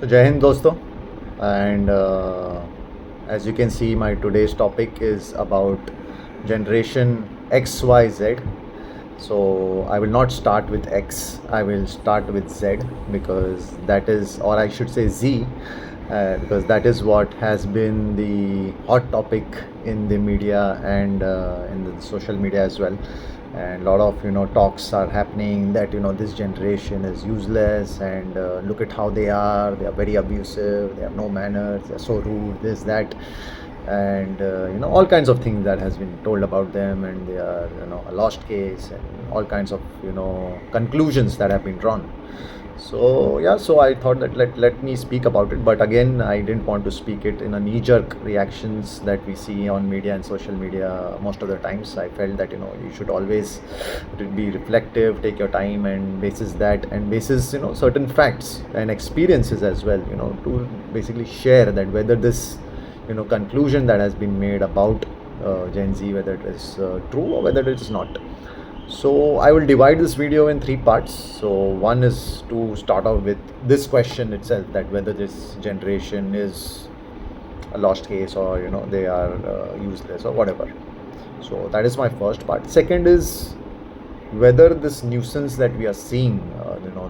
So Jai Hind dosto, and as you can see, my today's topic is about generation XYZ. So I will not start with X. I will start with Z because that is, or I should say Z, because that is what has been the hot topic in the media and in the social media as well. And a lot of talks are happening that this generation is useless and look at how they are very abusive, they have no manners, they're so rude, this that, and all kinds of things that has been told about them, and they are a lost case, and all kinds of conclusions that have been drawn. So yeah, so I thought that let me speak about it, but again I didn't want to speak it in a knee-jerk reactions that we see on media and social media most of the times. I felt that you should always be reflective, take your time, and basis that, and basis certain facts and experiences as well, to basically share that whether this conclusion that has been made about Gen Z, whether it is true or whether it is not. So I will divide this video in three parts. So one is to start off with this question itself, that whether this generation is a lost case, or they are useless or whatever. So that is my first part. Second is whether this nuisance that we are seeing,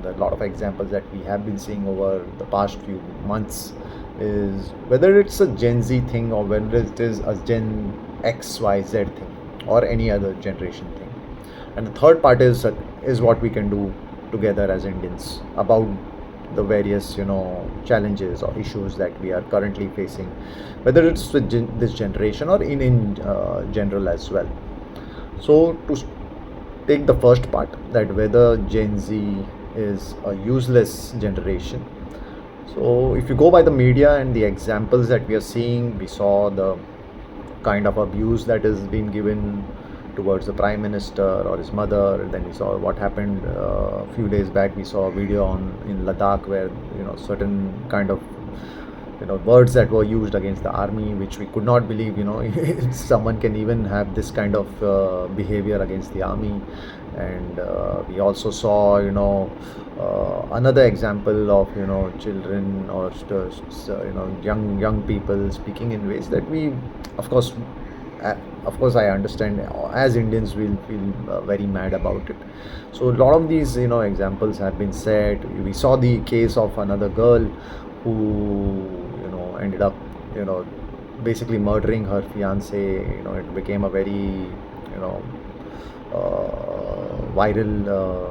the lot of examples that we have been seeing over the past few months, is whether it's a Gen Z thing or whether it is a Gen XYZ thing or any other generation thing. And the third part is what we can do together as Indians about the various challenges or issues that we are currently facing, whether it's with this generation or in general as well. So to take the first part, that whether Gen Z is a useless generation. So if you go by the media and the examples that we are seeing, we saw the kind of abuse that is being given towards the prime minister or his mother. Then we saw what happened a few days back. We saw a video in Ladakh where certain kind of words that were used against the army, which we could not believe. Someone can even have this kind of behavior against the army. And we also saw another example of children or young people speaking in ways that we, of course, I understand, as Indians we'll feel very mad about it. So a lot of these examples have been said. We saw the case of another girl who ended up basically murdering her fiance. It became a very viral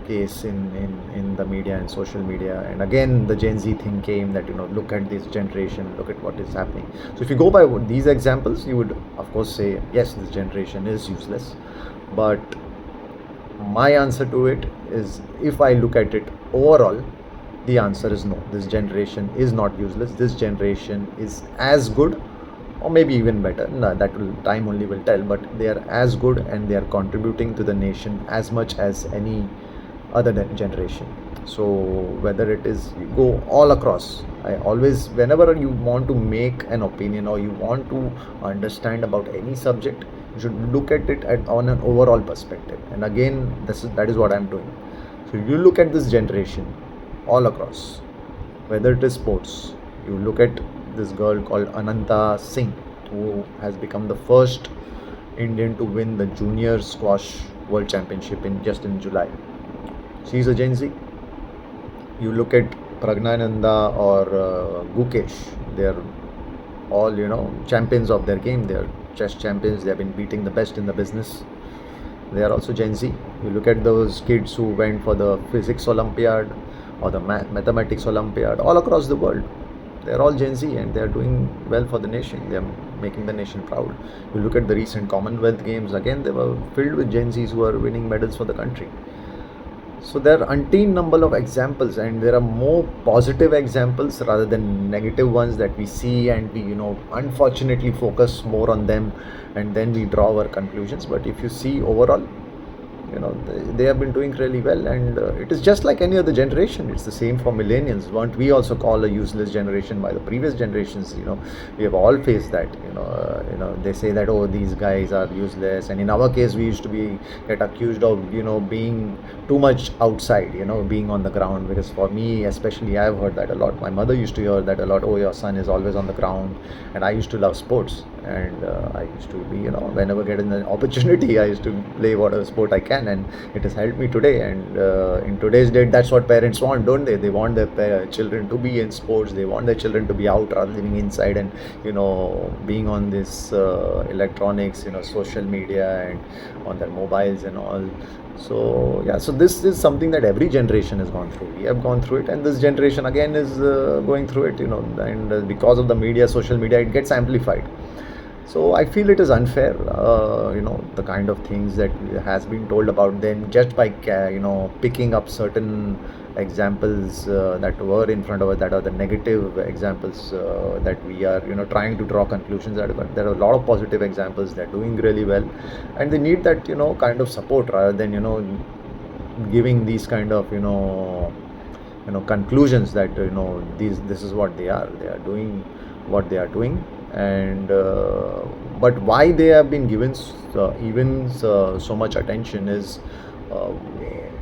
case in the media and social media. And again the Gen Z thing came, that look at this generation, look at what is happening. So if you go by these examples, you would of course say yes, this generation is useless. But my answer to it is, if I look at it overall, the answer is no, this generation is not useless. This generation is as good, or maybe even better. No, that will time only will tell, but they are as good and they are contributing to the nation as much as any other generation. So whether it is, you go all across, I always, whenever you want to make an opinion or you want to understand about any subject, you should look at it on an overall perspective. And again, that is what I'm doing. So you look at this generation all across, whether it is sports. You look at this girl called Ananta Singh, who has become the first Indian to win the junior squash world championship in July. She's a Gen Z. You look at Pragnananda or Gukesh, they're all champions of their game. They're chess champions. They have been beating the best in the business. They are also Gen Z. You look at those kids who went for the physics Olympiad or the mathematics Olympiad all across the world. They're all Gen Z and they're doing well for the nation. They're making the nation proud. You look at the recent Commonwealth Games, again they were filled with Gen Zs who are winning medals for the country. So there are umpteen number of examples, and there are more positive examples rather than negative ones that we see, and we unfortunately focus more on them, and then we draw our conclusions. But if you see overall, they have been doing really well, and it is just like any other generation. It's the same for millennials. Weren't we also called a useless generation by the previous generations? We have all faced that. They say that, oh, these guys are useless, and in our case we used to be get accused of being too much outside, being on the ground. Because for me especially, I've heard that a lot. My mother used to hear that a lot. Oh, your son is always on the ground. And I used to love sports, and I used to be, whenever getting an opportunity, I used to play whatever sport I can, and it has helped me today. And in today's date, that's what parents want, don't they? They want their children to be in sports. They want their children to be out rather than being inside, and being on this electronics, social media, and on their mobiles and all. So yeah, so this is something that every generation has gone through. We have gone through it, and this generation again is going through it. And because of the media, social media, it gets amplified. So I feel it is unfair, the kind of things that has been told about them just by picking up certain examples that were in front of us, that are the negative examples, that we are trying to draw conclusions that. But there are a lot of positive examples. They're doing really well, and they need that kind of support rather than giving these kind of conclusions that this is what they are doing what they are doing. And but why they have been given even so much attention is uh,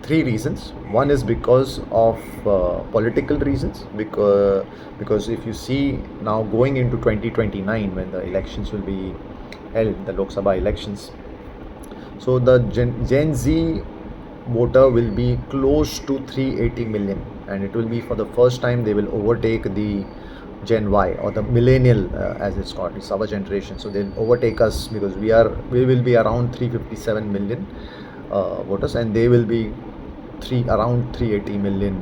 three reasons. One is because of political reasons, because if you see now, going into 2029, when the elections will be held, the Lok Sabha elections, so the Gen Z voter will be close to 380 million, and it will be for the first time they will overtake the Gen Y, or the millennial, as it's called. It's our generation, so they'll overtake us, because we will be around 357 million voters, and they will be around 380 million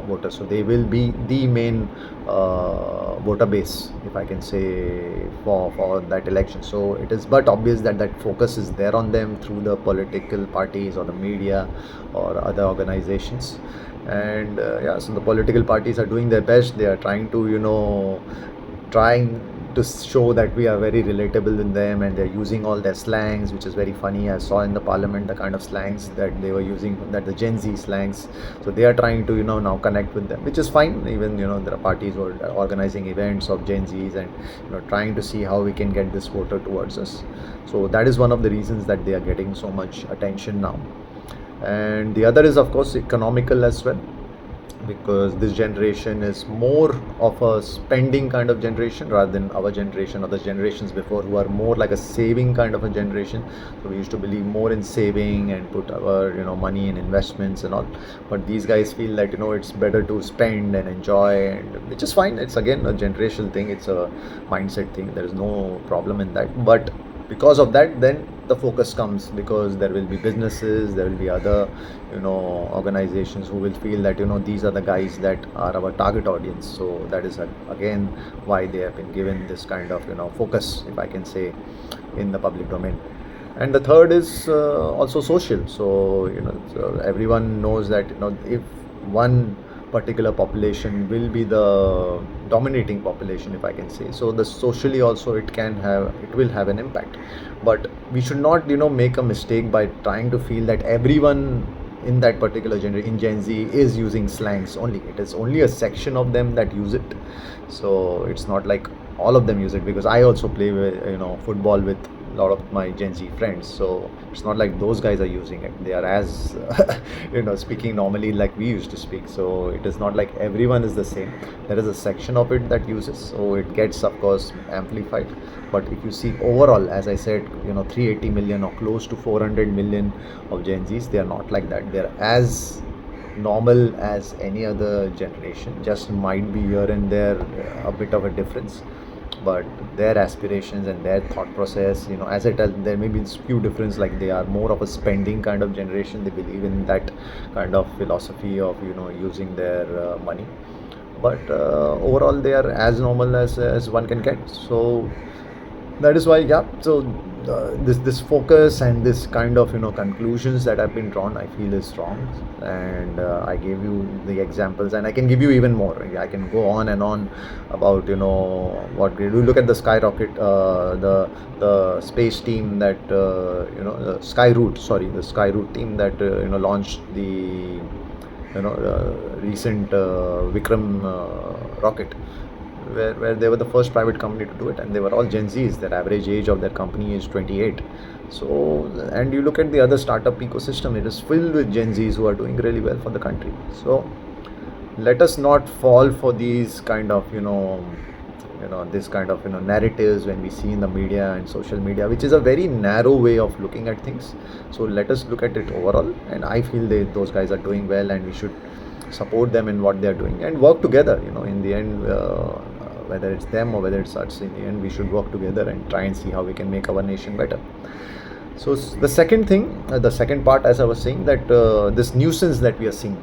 voters. So they will be the main voter base, if I can say, for that election. So it is but obvious that focus is there on them through the political parties or the media or other organizations. And yeah, so the political parties are doing their best. They are trying to trying to show that we are very relatable in them, and they're using all their slangs, which is very funny. I saw in the parliament the kind of slangs that they were using, that the Gen Z slangs. So they are trying to now connect with them, which is fine. Even there are parties who are organizing events of Gen Zs, and trying to see how we can get this voter towards us. So that is one of the reasons that they are getting so much attention now. And the other is, of course, economical as well, because this generation is more of a spending kind of generation rather than our generation or the generations before, who are more like a saving kind of a generation. So we used to believe more in saving and put our money in investments and all. But these guys feel that it's better to spend and enjoy, and which is fine. It's again a generational thing. It's a mindset thing. There is no problem in that. But because of that, then the focus comes, because there will be businesses, there will be other organizations who will feel that these are the guys that are our target audience. So that is again why they have been given this kind of focus, if I can say, in the public domain. And the third is also social. So so everyone knows that if one particular population will be the dominating population, if I can say so, the socially also it will have an impact. But we should not make a mistake by trying to feel that everyone in that particular generation, in Gen Z, is using slangs only. It is only a section of them that use it. So it's not like all of them use it, because I also play with football with a lot of my Gen Z friends. So it's not like those guys are using it. They are as speaking normally like we used to speak. So it is not like everyone is the same. There is a section of it that uses, so it gets, of course, amplified. But if you see overall, as I said, 380 million or close to 400 million of Gen Zs, they are not like that. They are as normal as any other generation. Just might be here and there a bit of a difference, but their aspirations and their thought process, as I tell, there may be few difference. Like, they are more of a spending kind of generation. They believe in that kind of philosophy of using their money. But overall, they are as normal as one can get. So That is why, yeah. So this focus and this kind of conclusions that have been drawn, I feel is wrong. And I gave you the examples, and I can give you even more. I can go on and on about what we do. Look at the skyrocket, the space team that the Skyroot, sorry, the Skyroot team that launched the recent Vikram rocket, where they were the first private company to do it, and they were all Gen Zs. Their average age of their company is 28. So, and you look at the other startup ecosystem, it is filled with Gen Zs who are doing really well for the country. So, let us not fall for these kind of this kind of narratives when we see in the media and social media, which is a very narrow way of looking at things. So let us look at it overall, and I feel those guys are doing well, and we should support them in what they are doing and work together. In the end, whether it's them or whether it's us, in the end we should work together and try and see how we can make our nation better. So the second thing, the second part, as I was saying, that this nuisance that we are seeing,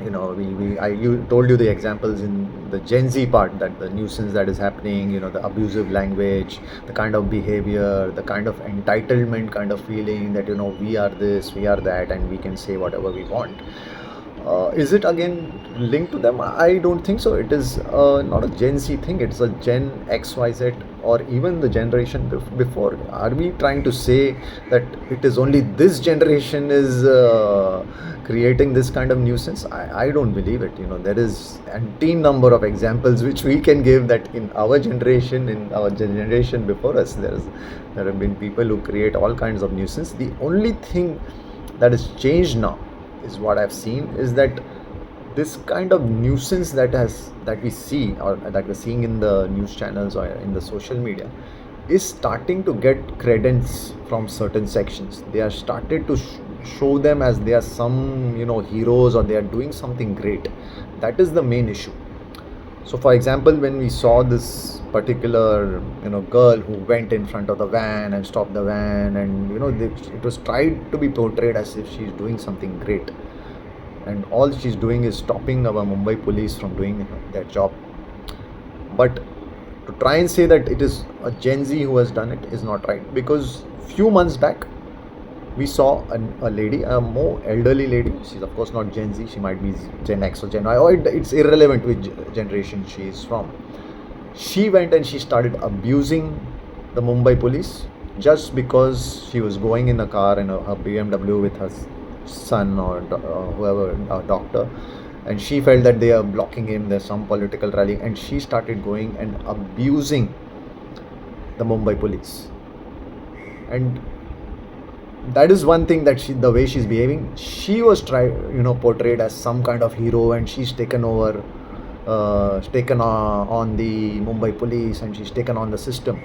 you told you the examples in the Gen Z part, that the nuisance that is happening, the abusive language, the kind of behavior, the kind of entitlement kind of feeling that we are this, we are that, and we can say whatever we want. Is it again linked to them? I don't think so. It is not a Gen Z thing. It's a Gen XYZ, or even the generation before. Are we trying to say that it is only this generation is creating this kind of nuisance? I don't believe it. There is umpteen number of examples which we can give, that in our generation before us, there have been people who create all kinds of nuisance. The only thing that has changed now is what I've seen is that this kind of nuisance that we see, or that we're seeing in the news channels or in the social media, is starting to get credence from certain sections. They are started to show them as they are some heroes, or they are doing something great. That is the main issue. So for example, when we saw this particular girl who went in front of the van and stopped the van, and it was tried to be portrayed as if she's doing something great, and all she's doing is stopping our Mumbai police from doing their job. But to try and say that it is a Gen Z who has done it is not right, because few months back we saw a lady, a more elderly lady. She's of course not Gen Z, she might be Gen X or Gen Y, or it's irrelevant which generation she is from. She went and she started abusing the Mumbai police just because she was going in a car in her BMW with her son, or whoever, a doctor, and she felt that they are blocking him, there's some political rally, and she started going and abusing the Mumbai police. And that is one thing, that the way she's behaving, she was portrayed as some kind of hero, and she's taken over, taken on the Mumbai police, and she's taken on the system.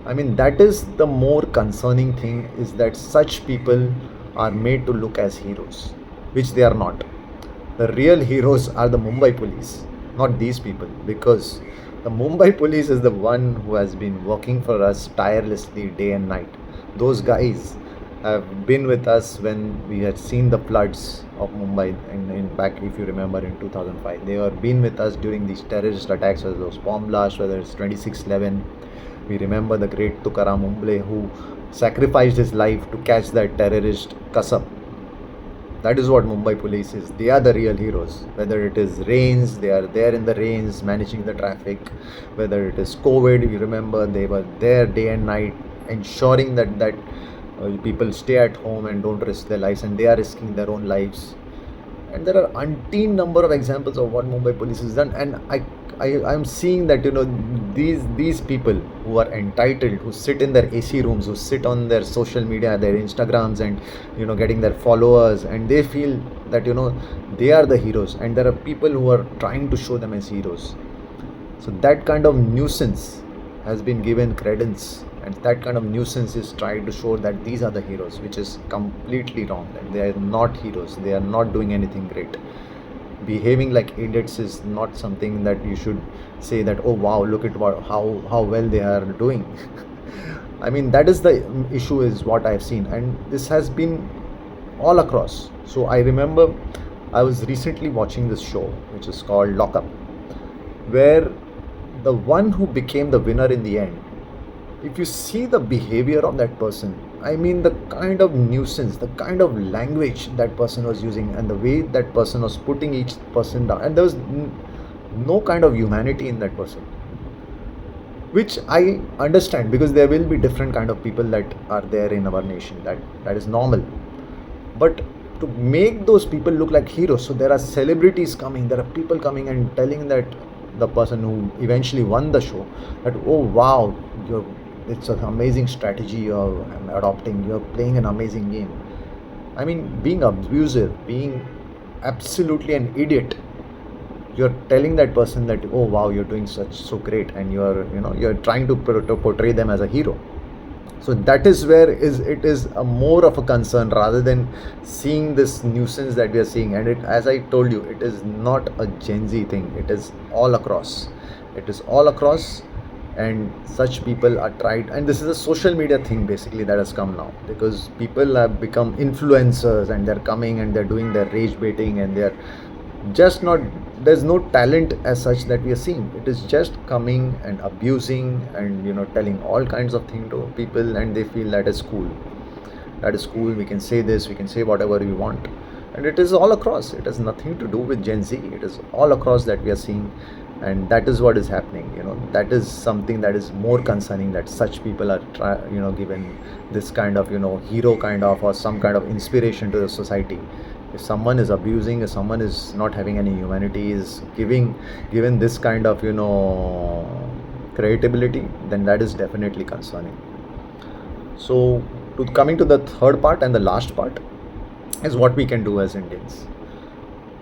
I mean, that is the more concerning thing, is that such people are made to look as heroes, which they are not. The real heroes are the Mumbai police, not these people, because the Mumbai police is the one who has been working for us tirelessly day and night. Those guys have been with us when we had seen the floods of Mumbai in back, if you remember, in 2005. They have been with us during these terrorist attacks, whether those bomb blasts, whether it's 26/11. We remember the great Tukaram Umble, who sacrificed his life to catch that terrorist Kasab. That is what Mumbai police is. They are the real heroes. Whether it is rains, they are there in the rains managing the traffic. Whether it is COVID, you remember, they were there day and night ensuring that people stay at home and don't risk their lives, and they are risking their own lives. And there are umpteen number of examples of what Mumbai police has done, and I'm seeing that these people who are entitled, who sit in their AC rooms, who sit on their social media, their Instagrams, and getting their followers, and they feel that they are the heroes, and there are people who are trying to show them as heroes. So that kind of nuisance has been given credence, and that kind of nuisance is trying to show that these are the heroes, which is completely wrong. And they are not heroes, they are not doing anything great. Behaving like idiots is not something that you should say that, oh wow, look at how well they are doing. I mean, that is the issue, is what I've seen, and this has been all across. So I remember I was recently watching this show which is called Lock Up, where the one who became the winner in the end if you see the behavior of that person, I mean, the kind of nuisance, the kind of language that person was using, and the way that person was putting each person down, and there was no kind of humanity in that person, which I understand, because there will be different kind of people that are there in our nation. That is normal. But to make those people look like heroes, so there are celebrities coming, there are people coming and telling that the person who eventually won the show, that, oh wow, you're it's an amazing strategy you're adopting, you're playing an amazing game. I mean, being abusive, being absolutely an idiot, you're telling that person that, oh wow, you're doing such so great, and you're trying to portray them as a hero. So that is where it is a more of a concern, rather than seeing this nuisance that we are seeing. And it, as I told you, it is not a Gen Z thing, it is all across. It is all across. And such people are tried, and this is a social media thing basically that has come now, because people have become influencers, and they're coming and they're doing their rage baiting, and they're just not, there's no talent as such that we are seeing. It is just coming and abusing, and telling all kinds of things to people, and they feel that is cool. That is cool, we can say this, we can say whatever we want. And it is all across, it has nothing to do with Gen Z, it is all across that we are seeing. And that is what is happening. That is something that is more concerning, that such people are given this kind of hero kind of, or some kind of inspiration to the society. If someone is abusing, if someone is not having any humanity, is given this kind of creatability, then that is definitely concerning. So, coming to the third part and the last part, is what we can do as Indians.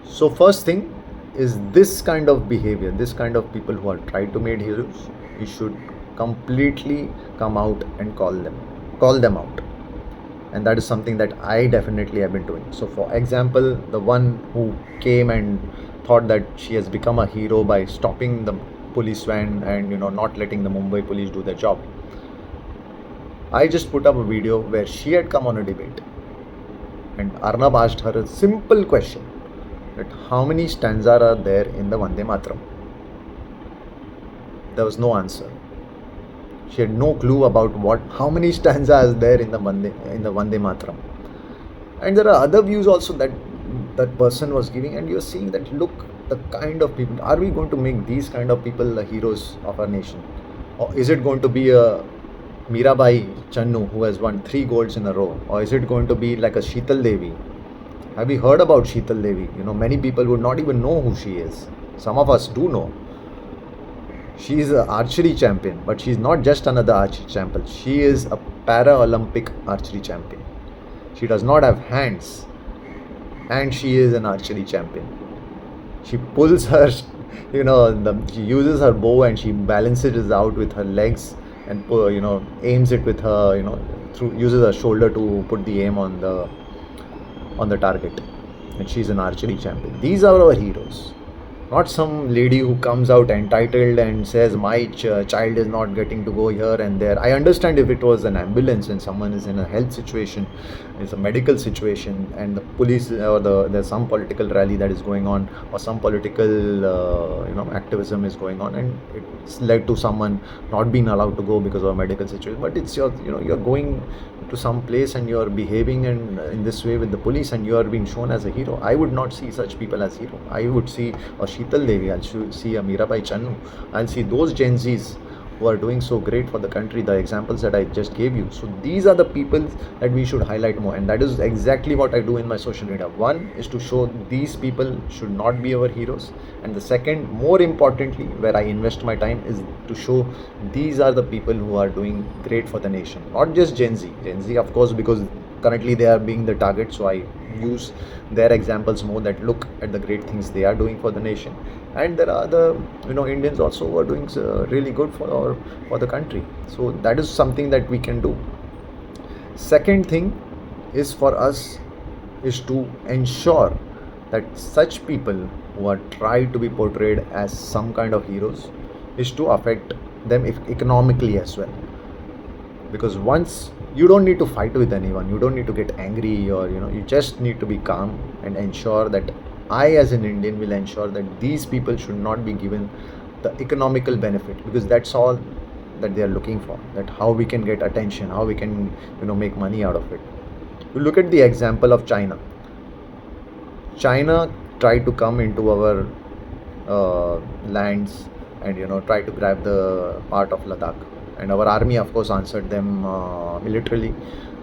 So first thing is, this kind of behavior, this kind of people who are tried to made heroes, we should completely come out and call them out. And that is something that I definitely have been doing. So for example, the one who came and thought that she has become a hero by stopping the police van and not letting the Mumbai police do their job, I just put up a video where she had come on a debate, and Arnab asked her a simple question, that how many stanzas are there in the Vande Mataram? There was no answer. She had no clue about how many stanzas is there in the Vande Mataram. And there are other views also that that person was giving, and you're seeing that, look, the kind of people, are we going to make these kind of people the heroes of our nation? Or is it going to be a Mirabai Channu who has won 3 golds in a row? Or is it going to be like a Sheetal Devi? Have you heard about Sheetal Devi? Many people would not even know who she is. Some of us do know. She is an archery champion, but she is not just another archery champion. She is a Para-Olympic archery champion. She does not have hands, and she is an archery champion. She pulls her, she uses her bow and she balances it out with her legs, and aims it with her, uses her shoulder to put the aim on the target. And she's an archery champion. These are our heroes, not some lady who comes out entitled and says my child is not getting to go here and there. I understand if it was an ambulance and someone is in a health situation, it's a medical situation, and the police or there's some political rally that is going on, or some political activism is going on, and it's led to someone not being allowed to go because of a medical situation. But it's you're going to some place and you're behaving and in this way with the police, and you are being shown as a hero. I would not see such people as hero. I would see a Sheetal Devi, I'll see a Mirabai Channu, I'll see those Gen Zs who are doing so great for the country, the examples that I just gave you. So these are the people that we should highlight more, and that is exactly what I do in my social media. One is to show these people should not be our heroes, and the second, more importantly, where I invest my time, is to show these are the people who are doing great for the nation, not just Gen Z. Gen Z, of course, because currently they are being the target, so I use their examples more, that look at the great things they are doing for the nation. And there are other Indians also who are doing really good for the country. So that is something that we can do. Second thing is for us is to ensure that such people who are tried to be portrayed as some kind of heroes, is to affect them economically as well. Because once, you don't need to fight with anyone, you don't need to get angry, or you just need to be calm and ensure that I as an Indian will ensure that these people should not be given the economical benefit, because that's all that they are looking for, that how we can get attention, how we can make money out of it. You look at the example of China tried to come into our lands and try to grab the part of Ladakh, and our army of course answered them militarily,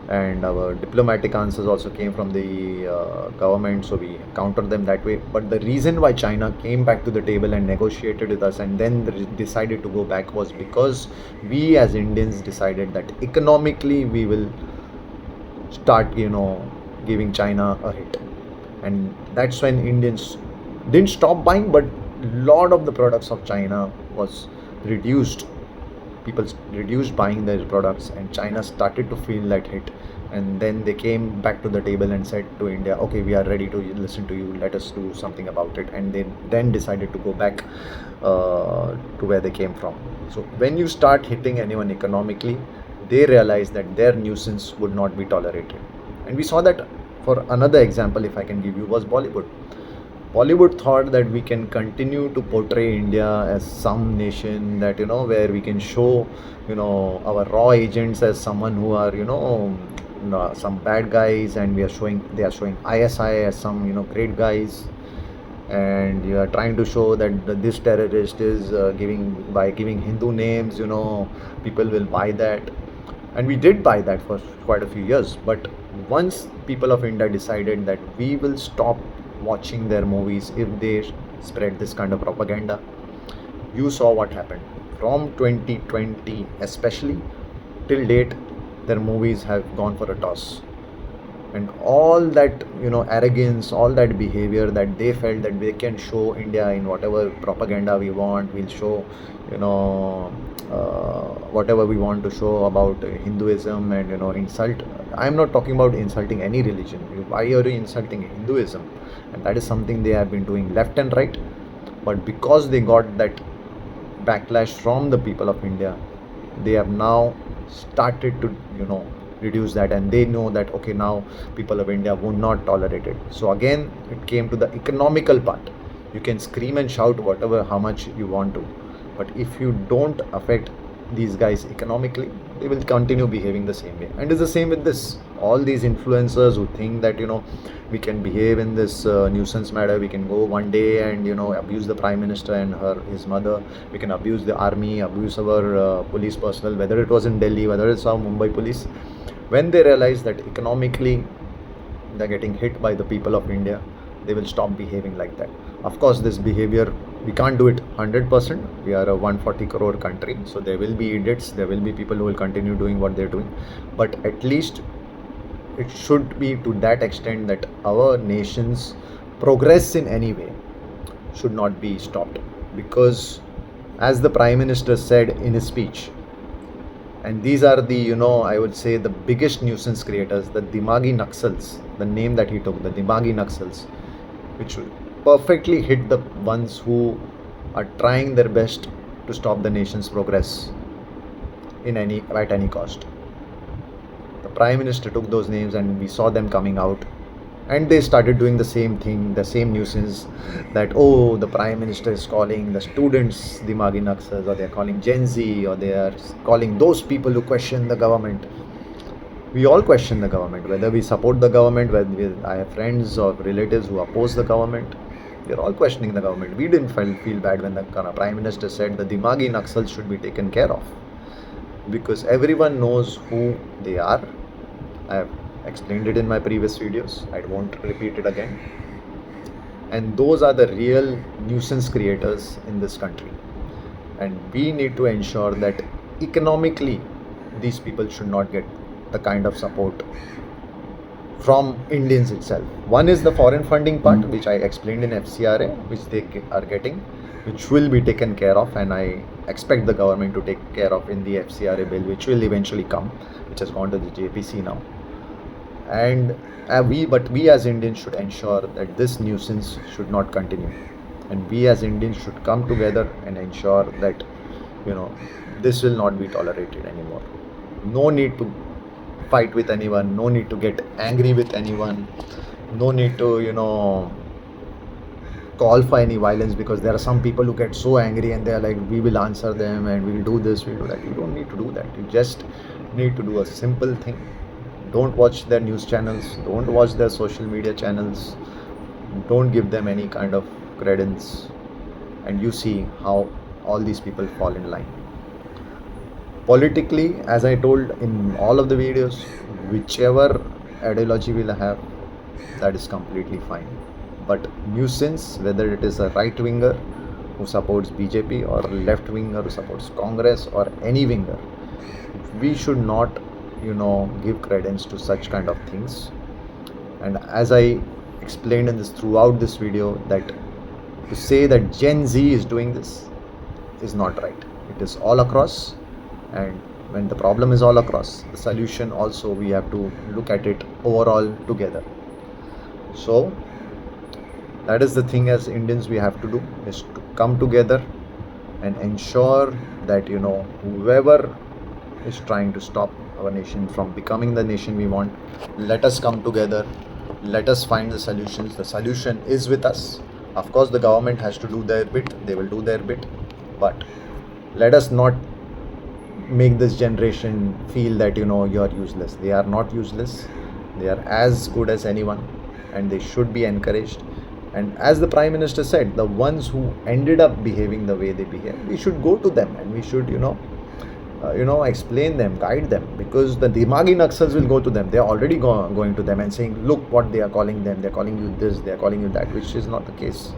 and our diplomatic answers also came from the government, so we countered them that way. But the reason why China came back to the table and negotiated with us and then decided to go back was because we as Indians decided that economically we will start giving China a hit. And that's when Indians didn't stop buying, but lot of the products of China was reduced. People reduced buying their products, and China started to feel that hit. And then they came back to the table and said to India, okay, we are ready to listen to you, let us do something about it. And they then decided to go back to where they came from. So when you start hitting anyone economically, they realize that their nuisance would not be tolerated. And we saw that. For another example, if I can give you, was Bollywood. Bollywood thought that we can continue to portray India as some nation that where we can show our raw agents as someone who are some bad guys, and they are showing ISI as some great guys, and you are trying to show that this terrorist is giving Hindu names, people will buy that. And we did buy that for quite a few years. But once people of India decided that we will stop watching their movies if they spread this kind of propaganda, you saw what happened. From 2020 especially till date, their movies have gone for a toss. And all that arrogance, all that behavior that they felt that they can show India in whatever propaganda we want, we'll show whatever we want to show about Hinduism, and insult. I'm not talking about insulting any religion. Why are you insulting Hinduism? And that is something they have been doing left and right. But because they got that backlash from the people of India, they have now started to reduce that, and they know that okay, now people of India would not tolerate it. So again, it came to the economical part. You can scream and shout whatever, how much you want to, but if you don't affect these guys economically, they will continue behaving the same way. And it's the same with this. All these influencers who think that we can behave in this nuisance matter, we can go one day and abuse the prime minister and his mother, we can abuse the army, abuse our police personnel, whether it was in Delhi, whether it's our Mumbai police. When they realize that economically they're getting hit by the people of India, they will stop behaving like that. Of course, this behavior, we can't do it 100%. We are a 140 crore country, so there will be idiots, there will be people who will continue doing what they're doing. But at least it should be to that extent that our nation's progress in any way should not be stopped. Because as the Prime Minister said in his speech, and these are the, I would say the biggest nuisance creators, the Dimagi Naxals, the name that he took, the Dimagi Naxals, which will perfectly hit the ones who are trying their best to stop the nation's progress at any cost. The Prime Minister took those names, and we saw them coming out, and they started doing the same thing, the same nuisance, that oh, the Prime Minister is calling the students Dimagi Naxals, or they are calling Gen Z, or they are calling those people who question the government. We all question the government, whether we support the government, whether I have friends or relatives who oppose the government. We are all questioning the government. We didn't feel bad when the Prime Minister said the Dimagi Naxals should be taken care of, because everyone knows who they are. I have explained it in my previous videos. I won't repeat it again. And those are the real nuisance creators in this country. And we need to ensure that economically these people should not get the kind of support from Indians itself. One is the foreign funding part, which I explained in FCRA, which they are getting, which will be taken care of, and I expect the government to take care of in the FCRA bill, which will eventually come, which has gone to the JPC now. And we as Indians should ensure that this nuisance should not continue, and we as Indians should come together and ensure that this will not be tolerated anymore. No need to fight with anyone, no need to get angry with anyone, no need to call for any violence, because there are some people who get so angry and they are like, we will answer them and we'll do this, we'll do that. You don't need to do that. You just need to do a simple thing. Don't watch their news channels, don't watch their social media channels, don't give them any kind of credence, and you see how all these people fall in line. Politically, as I told in all of the videos, whichever ideology we'll have, that is completely fine. But nuisance, whether it is a right winger who supports BJP or a left winger who supports Congress or any winger, we should not, give credence to such kind of things. And as I explained in this throughout this video, that to say that Gen Z is doing this is not right. It is all across, and when the problem is all across, the solution also we have to look at it overall together. So that is the thing as Indians we have to do, is to come together and ensure that whoever is trying to stop our nation from becoming the nation we want, let us come together, let us find the solutions. The solution is with us. Of course the government has to do their bit, they will do their bit, but let us not make this generation feel that you are useless. They are not useless, they are as good as anyone, and they should be encouraged. And as the Prime Minister said, the ones who ended up behaving the way they behave, we should go to them and we should explain them, guide them, because the Dimagi Naxals will go to them. They are already going to them and saying, look what they are calling them, they are calling you this, they are calling you that, which is not the case.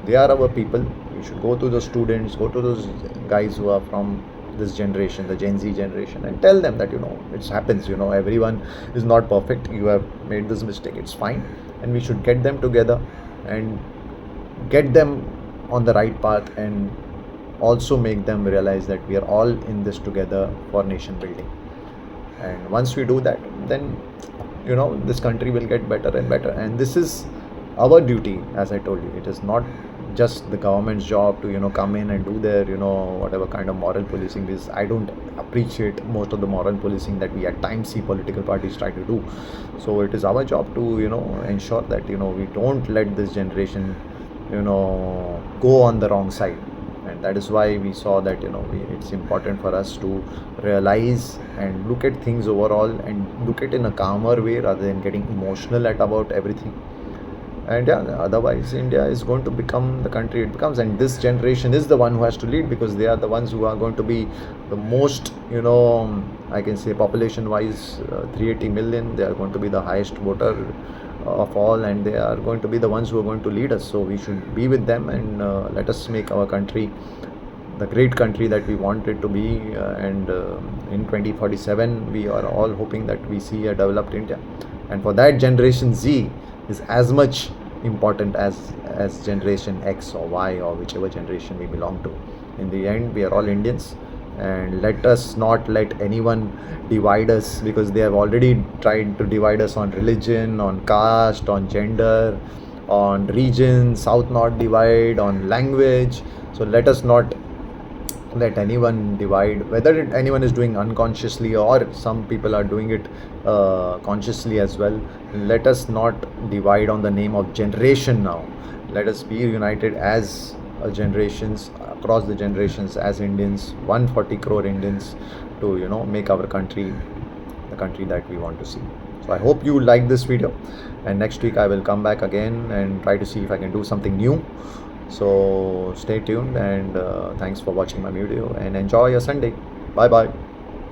They are our people. We should go to the students, go to those guys who are from this generation, the Gen Z generation, and tell them that it happens, everyone is not perfect, you have made this mistake, it's fine, and we should get them together and get them on the right path, and also make them realize that we are all in this together for nation building. And once we do that, then this country will get better and better. And this is our duty, as I told you. It is not just the government's job to come in and do their whatever kind of moral policing is. I don't appreciate most of the moral policing that we at times see political parties try to do. So it is our job to ensure that we don't let this generation go on the wrong side. And that is why we saw that it's important for us to realize and look at things overall, and look at it in a calmer way rather than getting emotional about everything. And otherwise India is going to become the country it becomes, and this generation is the one who has to lead, because they are the ones who are going to be the most I can say population wise, 380 million. They are going to be the highest voter of all, and they are going to be the ones who are going to lead us. So we should be with them, and let us make our country the great country that we want it to be. And in 2047 we are all hoping that we see a developed India, and for that Generation Z is as much important as Generation X or Y or whichever generation we belong to. In the end, we are all Indians, and let us not let anyone divide us, because they have already tried to divide us on religion, on caste, on gender, on region, south north divide, on language. So let us not let anyone divide, whether anyone is doing unconsciously or some people are doing it consciously as well. Let us not divide on the name of generation now. Let us be united as generations, across the generations, as Indians, 140 crore Indians, to make our country the country that we want to see. So I hope you like this video, and next week I will come back again and try to see if I can do something new. So stay tuned, and thanks for watching my video, and enjoy your Sunday. Bye bye.